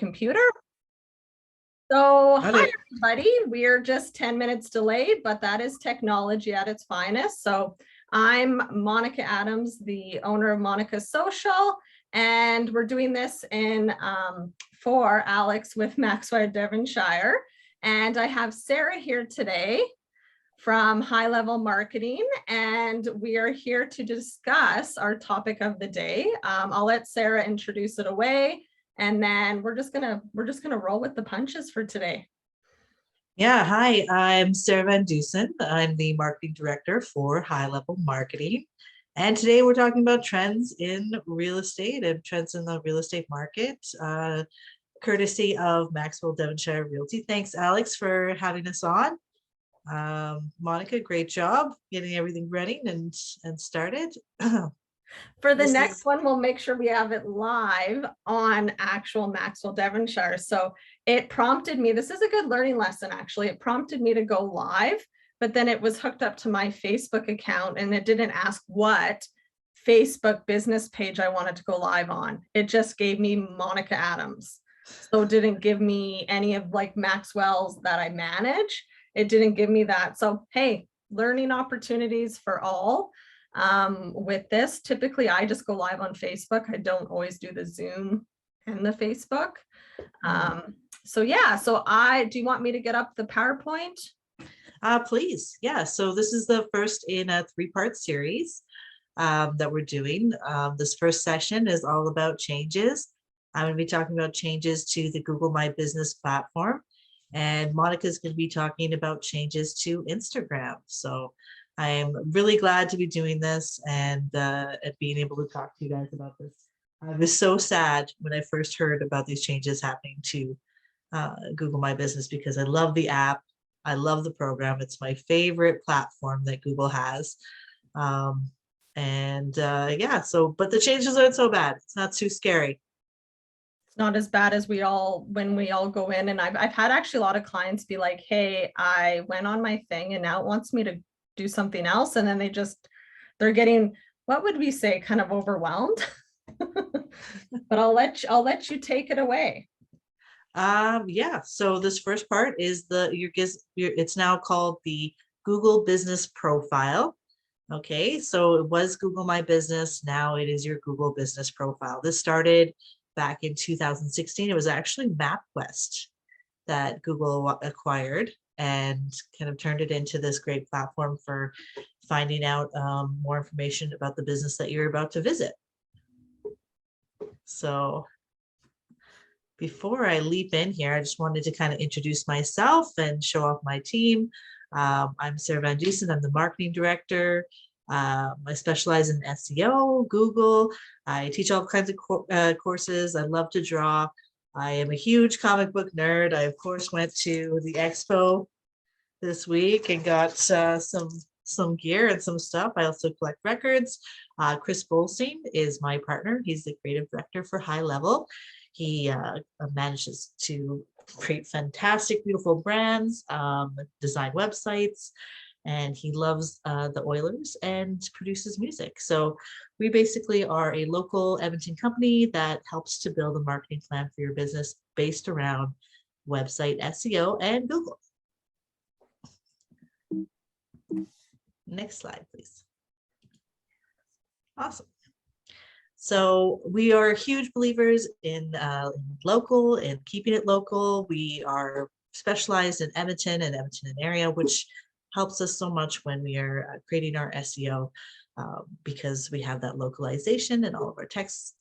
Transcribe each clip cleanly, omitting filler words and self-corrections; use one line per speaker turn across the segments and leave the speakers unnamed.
computer. So hi,
Okay.
everybody. We're just 10 minutes delayed, but that is technology at its finest. So I'm Monika Adams, the owner of Monika Social, and we're doing this in for Alex with Maxwell Devonshire. And I have Sarah here today from High Level Marketing, and we are here to discuss our topic of the day. I'll let Sarah introduce it away, and then we're just gonna roll with the punches for today.
Yeah, hi, I'm Sarah Van Dusen. I'm the marketing director for High Level Marketing. And today we're talking about trends in real estate and trends in the real estate market, courtesy of Maxwell Devonshire Realty. Thanks, Alex, for having us on. Monika, great job getting everything ready and started.
For the next one, we'll make sure we have it live on actual Maxwell Devonshire. So it prompted me, this is a good learning lesson, actually. It prompted me to go live, but then it was hooked up to my Facebook account and it didn't ask what Facebook business page I wanted to go live on. It just gave me Monika Adams. So it didn't give me any of like Maxwell's that I manage. It didn't give me that. So, hey, learning opportunities for all. With this, typically I just go live on Facebook. I don't always do the Zoom and the Facebook. So yeah, do you want me to get up the PowerPoint?
Please. Yeah, so this is the first in a three-part series that we're doing. This first session is all about changes. I'm going to be talking about changes to the Google My Business platform, and Monika is going to be talking about changes to Instagram. So I'm really glad to be doing this and being able to talk to you guys about this. I was so sad when I first heard about these changes happening to Google My Business because I love the app. I love the program. It's my favorite platform that Google has. Yeah, but the changes aren't so bad. It's not too scary.
It's not as bad as when we all go in, and I've had actually a lot of clients be like, hey, I went on my thing and now it wants me to do something else, and then they're getting, what would we say, kind of overwhelmed. But I'll let you take it away.
Yeah, so this first part is it's now called the Google Business Profile. Okay, so it was Google My Business, now it is your Google Business Profile. This started back in 2016. It was actually MapQuest that Google acquired and kind of turned it into this great platform for finding out more information about the business that you're about to visit. So before I leap in here, I just wanted to kind of introduce myself and show off my team. I'm Sarah Van Dusen. I'm the marketing director. I specialize in SEO, Google. I teach all kinds of courses. I love to draw. I am a huge comic book nerd. I, of course, went to the expo this week and got some gear and some stuff. I also collect records. Chris Bolstein is my partner. He's the creative director for High Level. He manages to create fantastic, beautiful brands, design websites, and he loves the Oilers and produces music. So we basically are a local Edmonton company that helps to build a marketing plan for your business based around website SEO and Google. Next slide, please. Awesome. So we are huge believers in local and keeping it local. We are specialized in Edmonton and Edmonton area, which helps us so much when we are creating our SEO because we have that localization and all of our text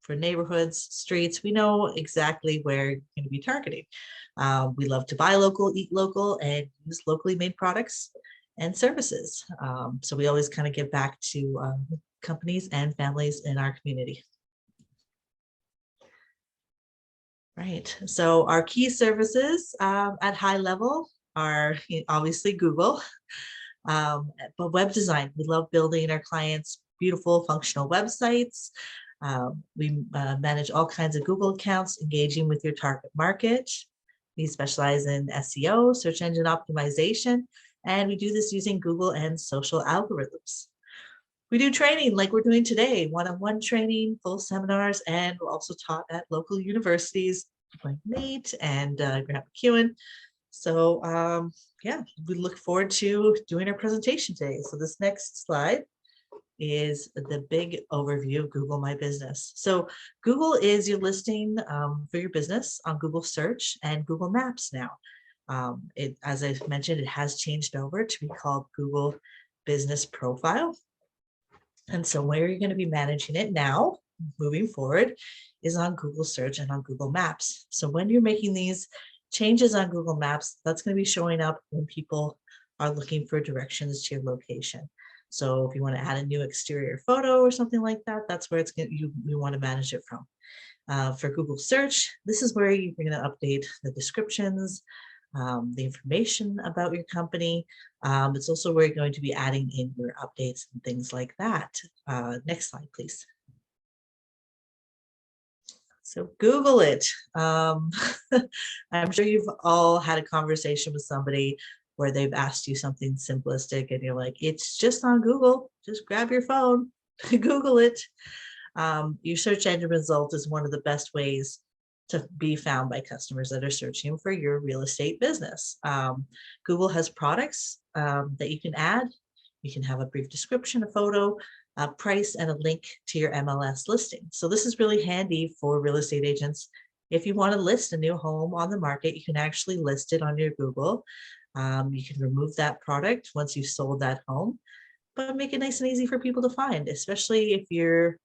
for neighborhoods, streets. We know exactly where you're going to be targeting. We love to buy local, eat local, and use locally made products and services. So we always kind of give back to companies and families in our community. Right, so our key services at High Level are obviously Google, but web design. We love building our clients beautiful functional websites. We manage all kinds of Google accounts, engaging with your target market. We specialize in SEO, search engine optimization, and we do this using Google and social algorithms. We do training like we're doing today, one-on-one training, full seminars, and we're also taught at local universities like Nate and Grant McEwen. So yeah, we look forward to doing our presentation today. So this next slide is the big overview of Google My Business. So Google is your listing for your business on Google Search and Google Maps now. As I mentioned, it has changed over to be called Google Business Profile. And so where you're going to be managing it now, moving forward, is on Google Search and on Google Maps. So when you're making these changes on Google Maps, that's going to be showing up when people are looking for directions to your location. So if you want to add a new exterior photo or something like that, that's where it's going to, you want to manage it from. For Google Search, this is where you're going to update the descriptions, the information about your company. It's also where you're going to be adding in your updates and things like that. Next slide, please. So Google it. I'm sure you've all had a conversation with somebody where they've asked you something simplistic and you're like, it's just on Google. Just grab your phone, Google it. Your search engine result is one of the best ways to be found by customers that are searching for your real estate business. Google has products that you can add. You can have a brief description, a photo, a price, and a link to your MLS listing. So this is really handy for real estate agents. If you want to list a new home on the market, you can actually list it on your Google. You can remove that product once you've sold that home, but make it nice and easy for people to find, especially if you're,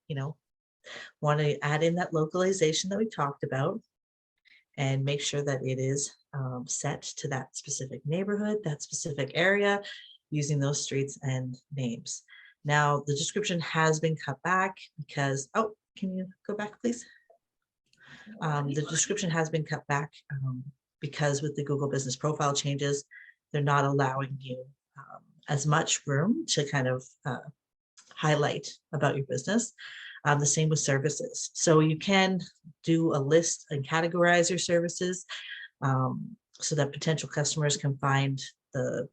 want to add in that localization that we talked about and make sure that it is set to that specific neighborhood, that specific area, using those streets and names. Now, the description has been cut back because, oh, can you go back, please? The description has been cut back because with the Google Business Profile changes, they're not allowing you as much room to kind of highlight about your business. The same with services. So you can do a list and categorize your services so that potential customers can find the,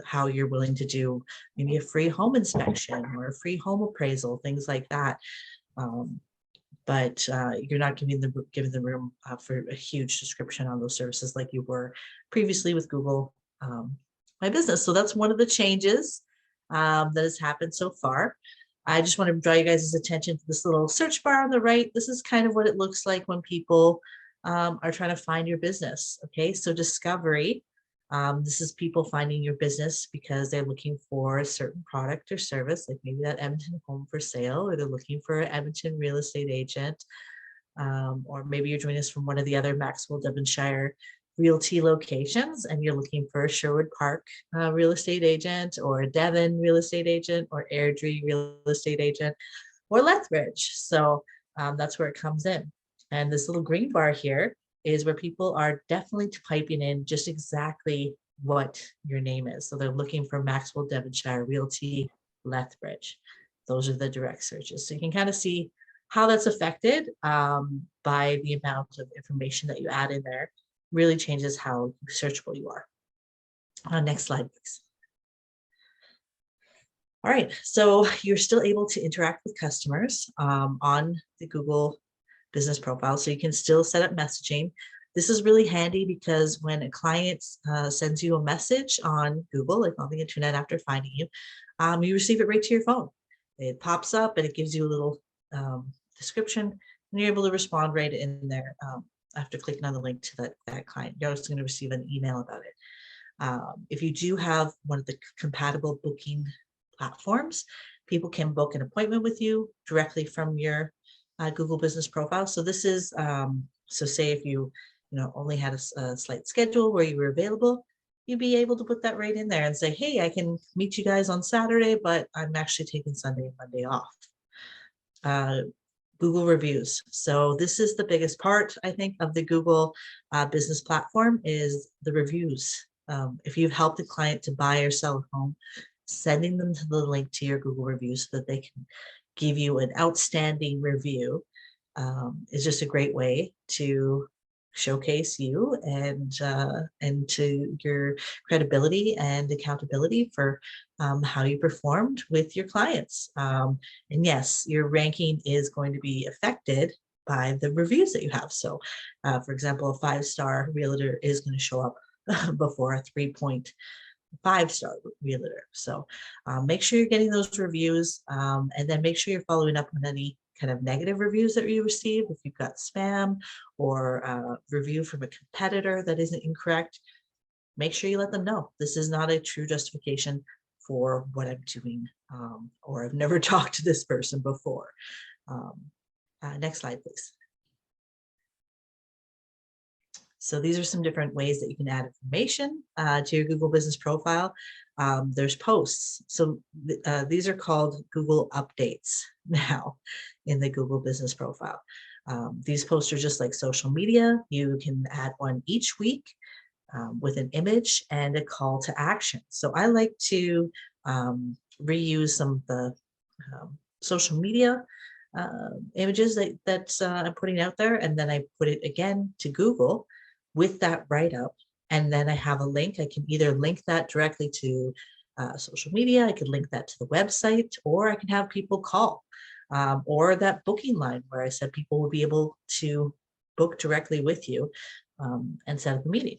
how you're willing to do maybe a free home inspection or a free home appraisal, things like that. But you're not giving the room for a huge description on those services like you were previously with Google My Business. So that's one of the changes that has happened so far. I just want to draw you guys' attention to this little search bar on the right. This is kind of what it looks like when people are trying to find your business. Okay, so discovery. This is people finding your business because they're looking for a certain product or service, like maybe that Edmonton home for sale, or they're looking for an Edmonton real estate agent, or maybe you're joining us from one of the other Maxwell Devonshire realty locations and you're looking for a Sherwood Park real estate agent, or a Devon real estate agent, or Airdrie real estate agent, or Lethbridge. So that's where it comes in. And this little green bar here is where people are definitely typing in just exactly what your name is. So they're looking for Maxwell Devonshire Realty Lethbridge. Those are the direct searches. So you can kind of see how that's affected by the amount of information that you add in there. Really changes how searchable you are. Next slide, please. All right, so you're still able to interact with customers on the Google Business Profile, so you can still set up messaging. This is really handy because when a client sends you a message on Google, like on the internet after finding you, you receive it right to your phone. It pops up and it gives you a little description, and you're able to respond right in there. After clicking on the link to that client, you're also going to receive an email about it. If you do have one of the compatible booking platforms, people can book an appointment with you directly from your Google Business Profile. So this is, so say if you only had a slight schedule where you were available, you'd be able to put that right in there and say, hey, I can meet you guys on Saturday, but I'm actually taking Sunday and Monday off. Google reviews. So this is the biggest part, I think, of the Google business platform is the reviews. If you've helped a client to buy or sell a home, sending them to the link to your Google reviews so that they can give you an outstanding review is just a great way to showcase you and to your credibility and accountability for how you performed with your clients. And yes, your ranking is going to be affected by the reviews that you have. So for example, a 5-star realtor is going to show up before a 3.5-star realtor. So make sure you're getting those reviews, and then make sure you're following up on any kind of negative reviews that you receive. If you've got spam or a review from a competitor that isn't incorrect, make sure you let them know. This is not a true justification for what I'm doing, or I've never talked to this person before. Next slide, please. So these are some different ways that you can add information to your Google Business Profile. There's posts. So these are called Google Updates now in the Google Business Profile. These posts are just like social media. You can add one each week with an image and a call to action. So I like to reuse some of the social media images that I'm putting out there, and then I put it again to Google with that write-up, and then I have a link. I can either link that directly to social media, I could link that to the website, or I can have people call, or that booking line where I said people will be able to book directly with you and set up a meeting.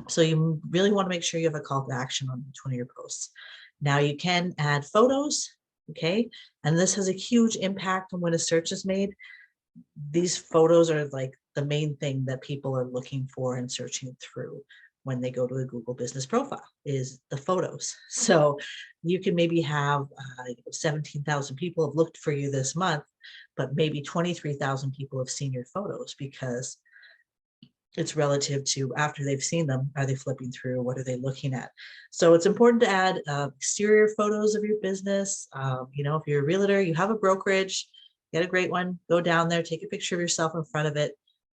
So you really want to make sure you have a call to action on each one of your posts. Now you can add photos, okay? And this has a huge impact on when a search is made. These photos are like the main thing that people are looking for and searching through when they go to a Google Business Profile is the photos. So you can maybe have 17,000 people have looked for you this month, but maybe 23,000 people have seen your photos because it's relative to after they've seen them, are they flipping through? What are they looking at? So it's important to add exterior photos of your business. You know, if you're a realtor, you have a brokerage, get a great one, go down there, take a picture of yourself in front of it,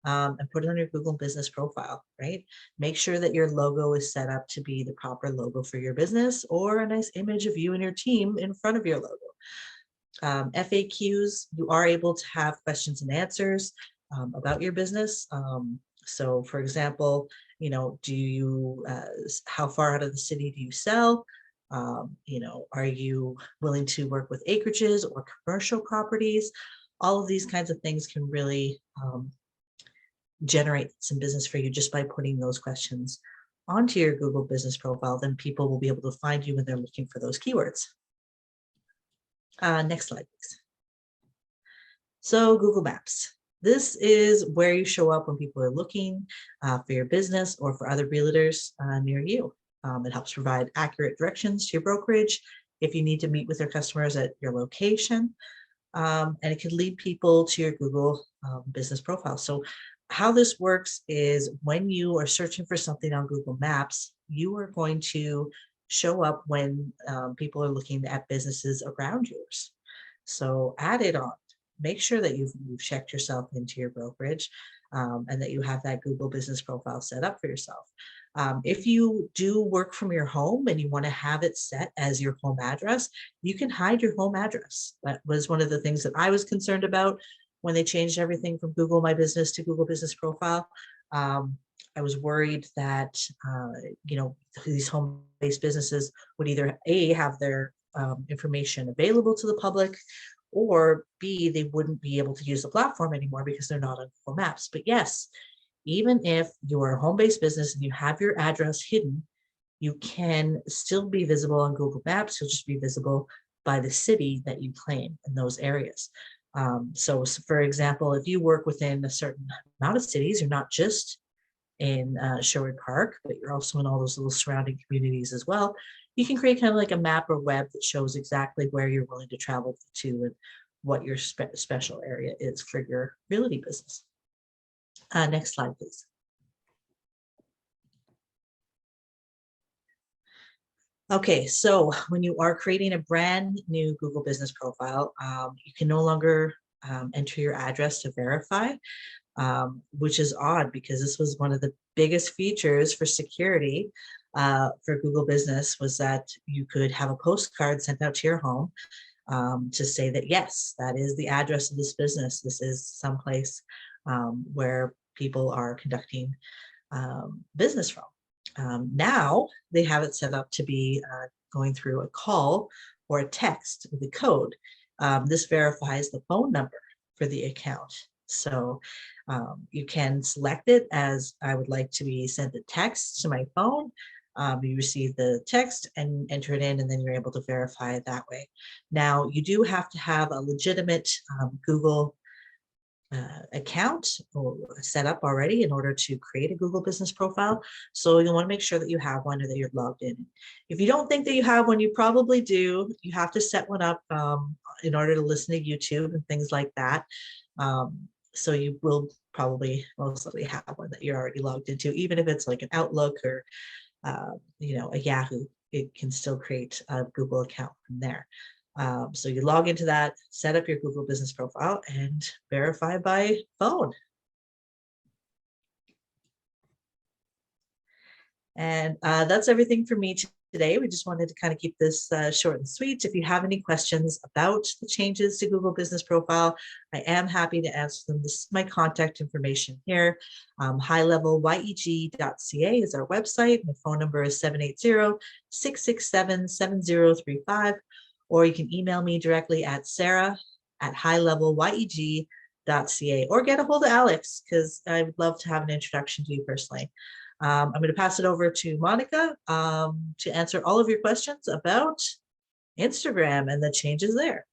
and put it on your Google Business Profile, right? Make sure that your logo is set up to be the proper logo for your business, or a nice image of you and your team in front of your logo. FAQs, you are able to have questions and answers about your business. So for example, you know, do you, how far out of the city do you sell? You know, are you willing to work with acreages or commercial properties? All of these kinds of things can really generate some business for you just by putting those questions onto your Google Business Profile. Then people will be able to find you when they're looking for those keywords. Next slide, please. So Google Maps. This is where you show up when people are looking for your business or for other realtors near you. It helps provide accurate directions to your brokerage if you need to meet with your customers at your location. And it can lead people to your Google Business Profile. So how this works is when you are searching for something on Google Maps, you are going to show up when people are looking at businesses around yours. So add it on. Make sure that you've checked yourself into your brokerage and that you have that Google Business Profile set up for yourself. If you do work from your home and you want to have it set as your home address, you can hide your home address. That was one of the things that I was concerned about when they changed everything from Google My Business to Google Business Profile. I was worried that, you know, these home-based businesses would either A, have their information available to the public, or B, they wouldn't be able to use the platform anymore because they're not on Google Maps. But yes, even if you're a home-based business and you have your address hidden, you can still be visible on Google Maps. You'll just be visible by the city that you claim in those areas. So for example, if you work within a certain amount of cities, you're not just in Sherwood Park, but you're also in all those little surrounding communities as well. You can create kind of like a map or web that shows exactly where you're willing to travel to and what your special area is for your realty business. Next slide, please. Okay, so when you are creating a brand new Google Business Profile, you can no longer enter your address to verify, which is odd because this was one of the biggest features for security for Google Business, was that you could have a postcard sent out to your home to say that, yes, that is the address of this business. This is someplace where people are conducting business from. Now they have it set up to be going through a call or a text with a code. This verifies the phone number for the account. So you can select it as I would like to be sent a text to my phone. You receive the text and enter it in, and then you're able to verify it that way. Now, you do have to have a legitimate Google account or set up already in order to create a Google business profile. So you'll want to make sure that you have one or that you're logged in. If you don't think that you have one, you probably do. You have to set one up in order to listen to YouTube and things like that. So you will probably most likely have one that you're already logged into, even if it's like an Outlook or a Yahoo. It can still create a Google account from there. So you log into that, set up your Google business profile, and verify by phone. And that's everything for me today. We just wanted to kind of keep this short and sweet. If you have any questions about the changes to Google Business Profile, I am happy to answer them. This is my contact information here. highlevelYEG.ca is our website. My phone number is 780-667-7035. Or you can email me directly at sarah@highlevelYEG.ca, or get a hold of Alex, because I would love to have an introduction to you personally. I'm going to pass it over to Monika to answer all of your questions about Instagram and the changes there.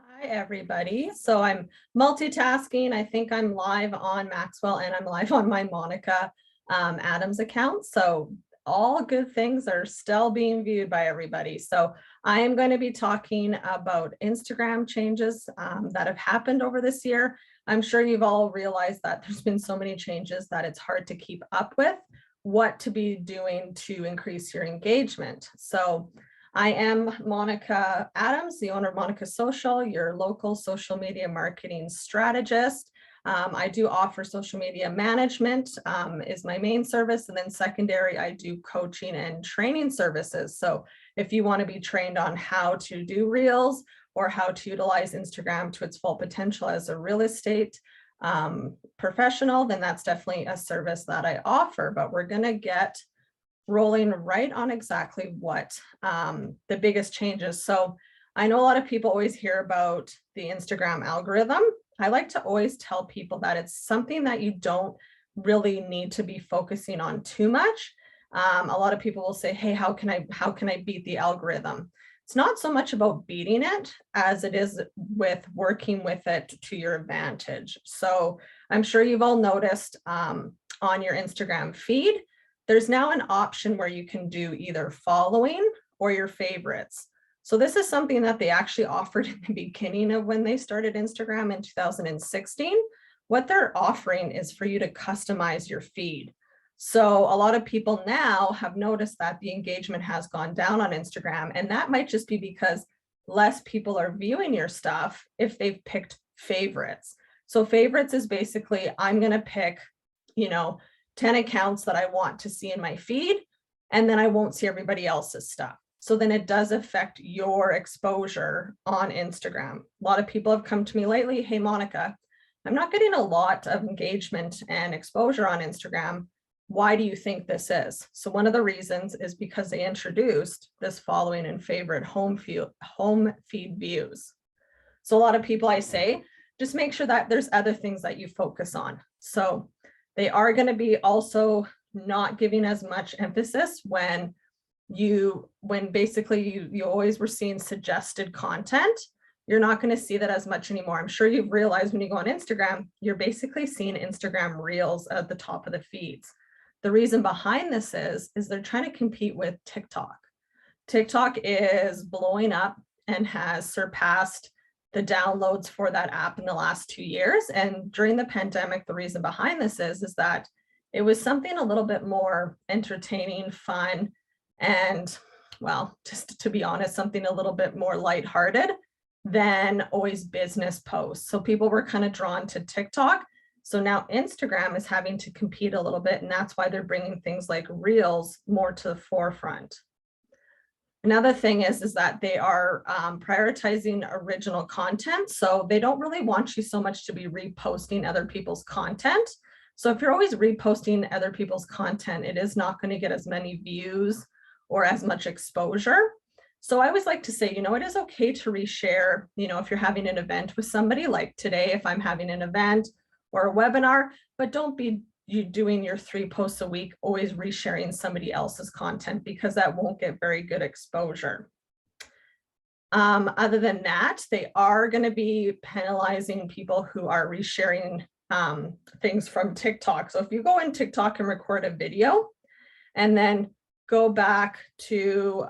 Hi, everybody. So I'm multitasking. I think I'm live on Maxwell and I'm live on my Monika Adams account. So all good things are still being viewed by everybody. So I am going to be talking about Instagram changes that have happened over this year. I'm sure you've all realized that there's been so many changes that it's hard to keep up with what to be doing to increase your engagement. So I am Monika Adams, the owner of Monika Social, your local social media marketing strategist. I do offer social media management is my main service. And then secondary, I do coaching and training services. So if you want to be trained on how to do reels or how to utilize Instagram to its full potential as a real estate professional, then that's definitely a service that I offer. But we're going to get rolling right on exactly what the biggest changes. So I know a lot of people always hear about the Instagram algorithm. I like to always tell people that it's something that you don't really need to be focusing on too much. A lot of people will say, hey, how can I beat the algorithm? It's not so much about beating it as it is with working with it to your advantage. So I'm sure you've all noticed on your Instagram feed, there's now an option where you can do either following or your favorites. So this is something that they actually offered in the beginning of when they started Instagram in 2016. What they're offering is for you to customize your feed. So a lot of people now have noticed that the engagement has gone down on Instagram, and that might just be because less people are viewing your stuff if they've picked favorites. So favorites is basically, I'm going to pick, 10 accounts that I want to see in my feed, and then I won't see everybody else's stuff. So then it does affect your exposure on Instagram. A lot of people have come to me lately, hey, Monika, I'm not getting a lot of engagement and exposure on Instagram. Why do you think this is? So one of the reasons is because they introduced this following and favorite home feed views. So a lot of people, I say, just make sure that there's other things that you focus on. So they are going to be also not giving as much emphasis when basically you always were seeing suggested content. You're not going to see that as much anymore. I'm sure you've realized when you go on Instagram, you're basically seeing Instagram reels at the top of the feeds. The reason behind this is they're trying to compete with TikTok. TikTok is blowing up and has surpassed the downloads for that app in the last 2 years. And during the pandemic, the reason behind this is that it was something a little bit more entertaining, fun, and, well, just to be honest, something a little bit more lighthearted than always business posts. So people were kind of drawn to TikTok. So now Instagram is having to compete a little bit, and that's why they're bringing things like Reels more to the forefront. Another thing is that they are prioritizing original content. So they don't really want you so much to be reposting other people's content. So if you're always reposting other people's content, it is not going to get as many views or as much exposure. So I always like to say, it is okay to reshare, if you're having an event with somebody, like today, if I'm having an event or a webinar, but don't be you doing your 3 posts a week, always resharing somebody else's content, because that won't get very good exposure. Other than that, they are going to be penalizing people who are resharing things from TikTok. So if you go in TikTok and record a video and then go back to,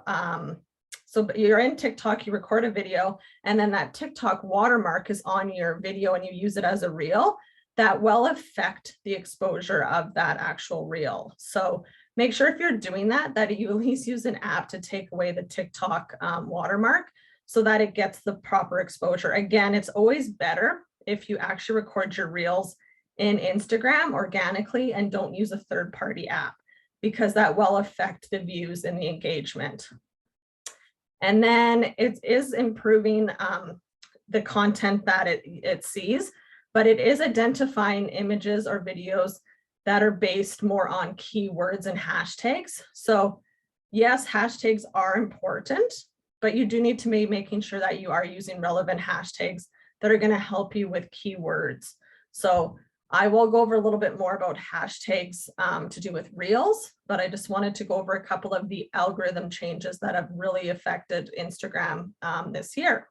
so you're in TikTok, you record a video, and then that TikTok watermark is on your video and you use it as a reel, that will affect the exposure of that actual reel. So make sure if you're doing that, that you at least use an app to take away the TikTok watermark so that it gets the proper exposure. Again, it's always better if you actually record your reels in Instagram organically and don't use a third-party app, because that will affect the views and the engagement. And then it is improving the content that it sees, but it is identifying images or videos that are based more on keywords and hashtags. So yes, hashtags are important, but you do need to be making sure that you are using relevant hashtags that are going to help you with keywords. So I will go over a little bit more about hashtags to do with reels, but I just wanted to go over a couple of the algorithm changes that have really affected Instagram this year.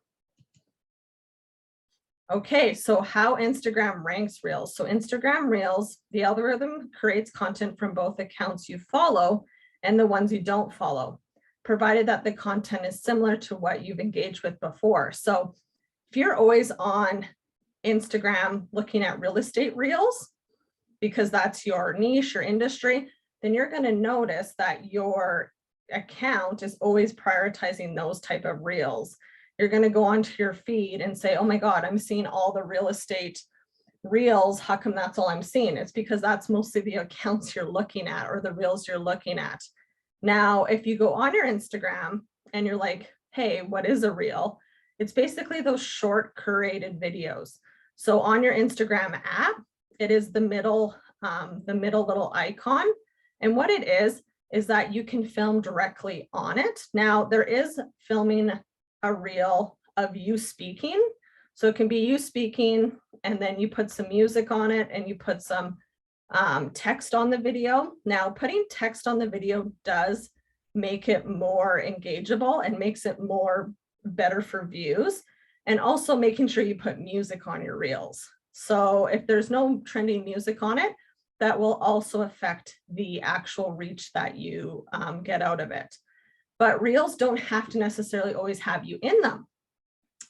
Okay, so how Instagram ranks reels. So Instagram reels, the algorithm creates content from both accounts you follow and the ones you don't follow, provided that the content is similar to what you've engaged with before. So if you're always on Instagram looking at real estate reels, because that's your niche, your industry, then you're going to notice that your account is always prioritizing those type of reels. You're going to go onto your feed and say, oh my God, I'm seeing all the real estate reels. How come that's all I'm seeing? It's because that's mostly the accounts you're looking at or the reels you're looking at. Now, if you go on your Instagram and you're like, hey, what is a reel? It's basically those short curated videos. So on your Instagram app, it is the middle little icon. And what it is that you can film directly on it. Now, there is filming a reel of you speaking. So it can be you speaking, and then you put some music on it and you put some text on the video. Now, putting text on the video does make it more engageable and makes it more better for views, and also making sure you put music on your reels. So if there's no trending music on it, that will also affect the actual reach that you get out of it. But reels don't have to necessarily always have you in them.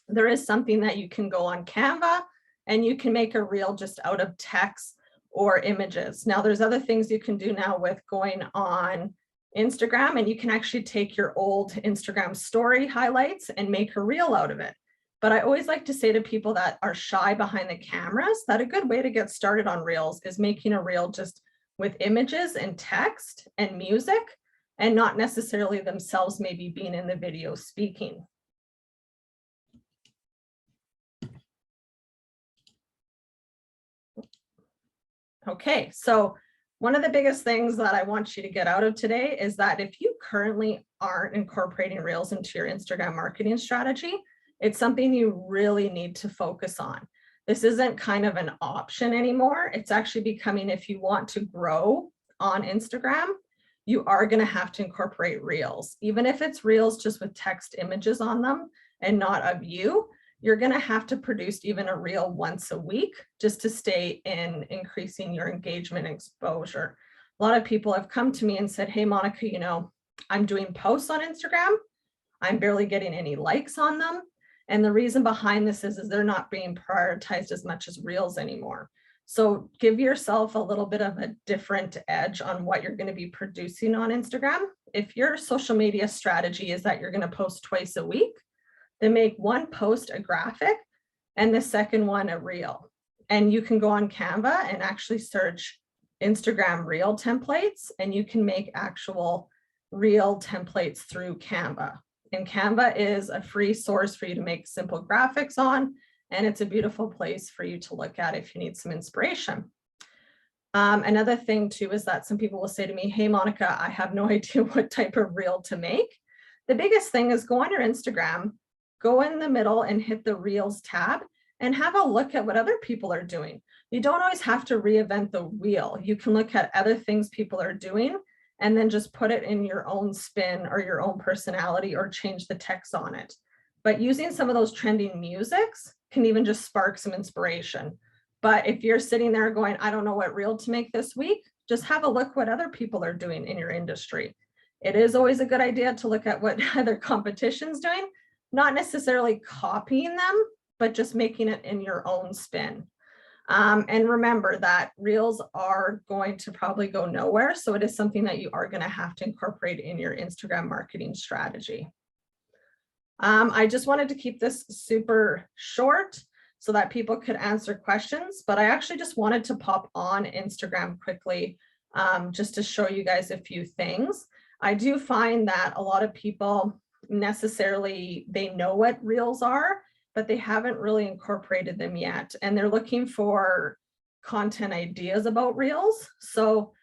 There is something that you can go on Canva and you can make a reel just out of text or images. Now, there's other things you can do now with going on Instagram, and you can actually take your old Instagram story highlights and make a reel out of it. But I always like to say to people that are shy behind the cameras that a good way to get started on reels is making a reel just with images and text and music, and not necessarily themselves maybe being in the video speaking. Okay, so one of the biggest things that I want you to get out of today is that if you currently aren't incorporating reels into your Instagram marketing strategy, it's something you really need to focus on. This isn't kind of an option anymore. It's actually becoming, if you want to grow on Instagram, you are going to have to incorporate reels. Even if it's reels just with text images on them and not of you, you're going to have to produce even a reel once a week just to stay in increasing your engagement and exposure. A lot of people have come to me and said, hey, Monika, I'm doing posts on Instagram. I'm barely getting any likes on them. And the reason behind this is they're not being prioritized as much as reels anymore. So give yourself a little bit of a different edge on what you're going to be producing on Instagram. If your social media strategy is that you're going to post twice a week, then make one post a graphic and the second one a reel. And you can go on Canva and actually search Instagram reel templates, and you can make actual reel templates through Canva. And Canva is a free source for you to make simple graphics on, and it's a beautiful place for you to look at if you need some inspiration. Another thing too is that some people will say to me, hey, Monika, I have no idea what type of reel to make. The biggest thing is go on your Instagram, go in the middle and hit the Reels tab and have a look at what other people are doing. You don't always have to reinvent the wheel. You can look at other things people are doing and then just put it in your own spin or your own personality or change the text on it. But using some of those trending musics can even just spark some inspiration. But if you're sitting there going, I don't know what reel to make this week, just have a look what other people are doing in your industry. It is always a good idea to look at what other competition's doing, not necessarily copying them, but just making it in your own spin. And remember that reels are going to probably go nowhere. So it is something that you are going to have to incorporate in your Instagram marketing strategy. I just wanted to keep this super short so that people could answer questions, but I actually just wanted to pop on Instagram quickly just to show you guys a few things. I do find that a lot of people necessarily, they know what reels are, but they haven't really incorporated them yet. And they're looking for content ideas about reels. So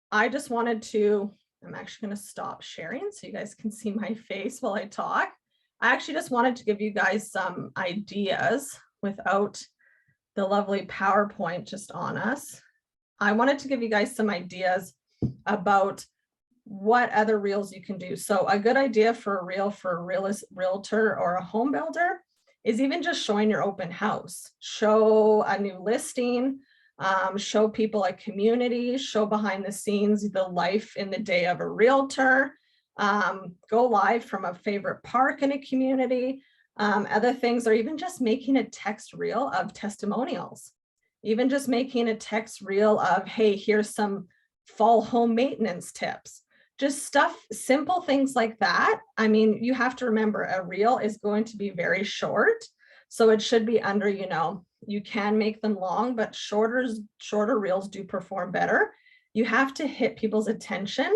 I just wanted to, I'm actually going to stop sharing so you guys can see my face while I talk. I actually just wanted to give you guys some ideas without the lovely PowerPoint just on us. I wanted to give you guys some ideas about what other reels you can do. So a good idea for a reel for a realtor or a home builder is even just showing your open house, show a new listing, show people a community, show behind the scenes, the life in the day of a realtor, go live from a favorite park in a community. Other things are even just making a text reel of testimonials, even just making a text reel of, hey, here's some fall home maintenance tips. Just stuff, simple things like that. I mean, you have to remember a reel is going to be very short. So it should be under, you know, you can make them long, but shorter reels do perform better. You have to hit people's attention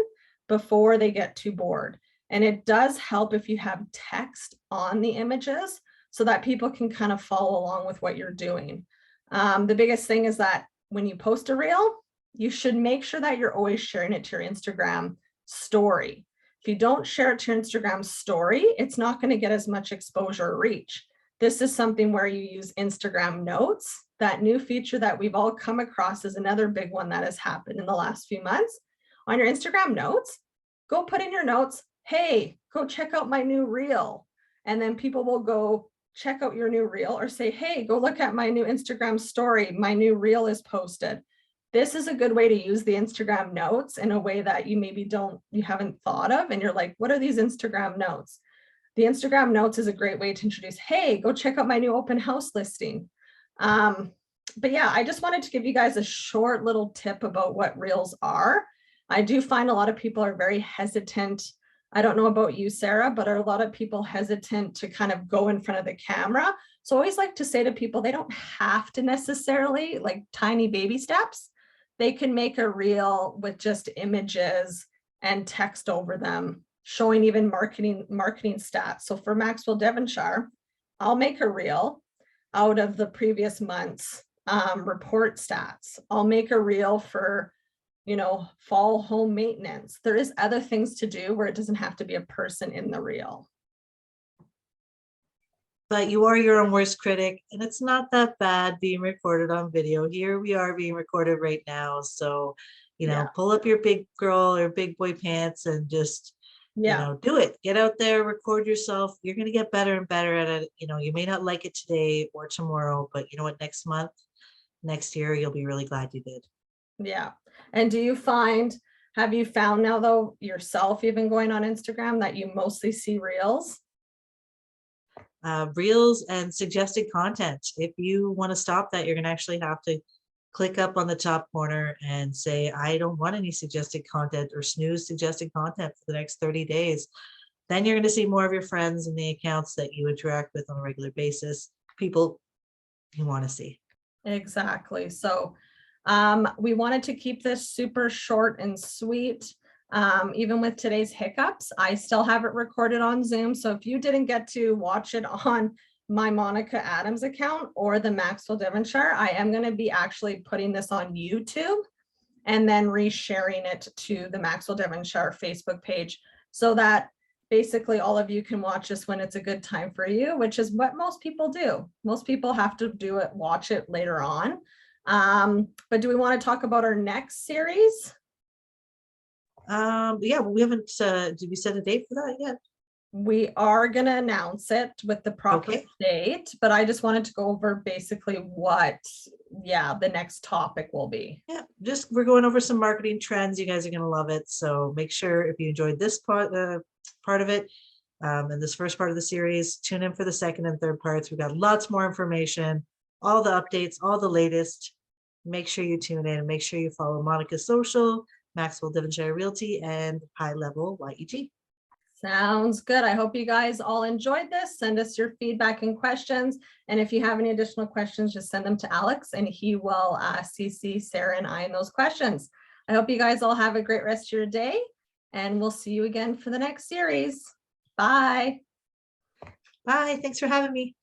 before they get too bored. And it does help if you have text on the images so that people can kind of follow along with what you're doing. The biggest thing is that when you post a reel, you should make sure that you're always sharing it to your Instagram story. If you don't share it to your Instagram story, it's not going to get as much exposure or reach. This is something where you use Instagram notes. That new feature that we've all come across is another big one that has happened in the last few months. On your Instagram notes, go put in your notes, hey, go check out my new reel. And then people will go check out your new reel or say, hey, go look at my new Instagram story. My new reel is posted. This is a good way to use the Instagram notes in a way that you maybe you haven't thought of. And you're like, what are these Instagram notes? The Instagram notes is a great way to introduce, hey, go check out my new open house listing. But yeah, I just wanted to give you guys a short little tip about what reels are. I do find a lot of people are very hesitant. I don't know about you, Sarah, but are a lot of people hesitant to kind of go in front of the camera. So I always like to say to people, they don't have to necessarily, like tiny baby steps. They can make a reel with just images and text over them, showing even marketing stats. So for Maxwell Devonshire, I'll make a reel out of the previous month's report stats. I'll make a reel for, you know, fall home maintenance. There is other things to do where it doesn't have to be a person in the reel.
But you are your own worst critic, and it's not that bad being recorded on video. Here we are being recorded right now. So, you know, pull up your big girl or big boy pants and just, you know, do it. Get out there, record yourself. You're going to get better and better at it. You know, you may not like it today or tomorrow, but you know what, next month, next year, you'll be really glad you did.
Yeah. And have you found now though yourself even going on Instagram that you mostly see reels?
Reels and suggested content. If you want to stop that, you're going to actually have to click up on the top corner and say, I don't want any suggested content, or snooze suggested content for the next 30 days. Then you're going to see more of your friends and the accounts that you interact with on a regular basis, people you want to see.
Exactly. So we wanted to keep this super short and sweet. Even with today's hiccups, I still have it recorded on Zoom. So if you didn't get to watch it on my Monika Adams account or the Maxwell Devonshire, I am going to be actually putting this on YouTube and then resharing it to the Maxwell Devonshire Facebook page so that basically all of you can watch this when it's a good time for you, which is what most people do. Most people have to do it, watch it later on. But do we want to talk about our next series?
Yeah, well, we haven't, did we set a date for that yet?
We are going to announce it with the proper date, but I just wanted to go over basically what, the next topic will be.
Yeah, we're going over some marketing trends. You guys are going to love it. So make sure if you enjoyed this part of it, and this first part of the series, tune in for the second and third parts. We've got lots more information, all the updates, all the latest. Make sure you tune in and make sure you follow Monika's social, Maxwell Devonshire Realty, and High Level YEG.
Sounds good. I hope you guys all enjoyed this. Send us your feedback and questions. And if you have any additional questions, just send them to Alex and he will CC Sarah and I in those questions. I hope you guys all have a great rest of your day and we'll see you again for the next series. Bye.
Bye. Thanks for having me.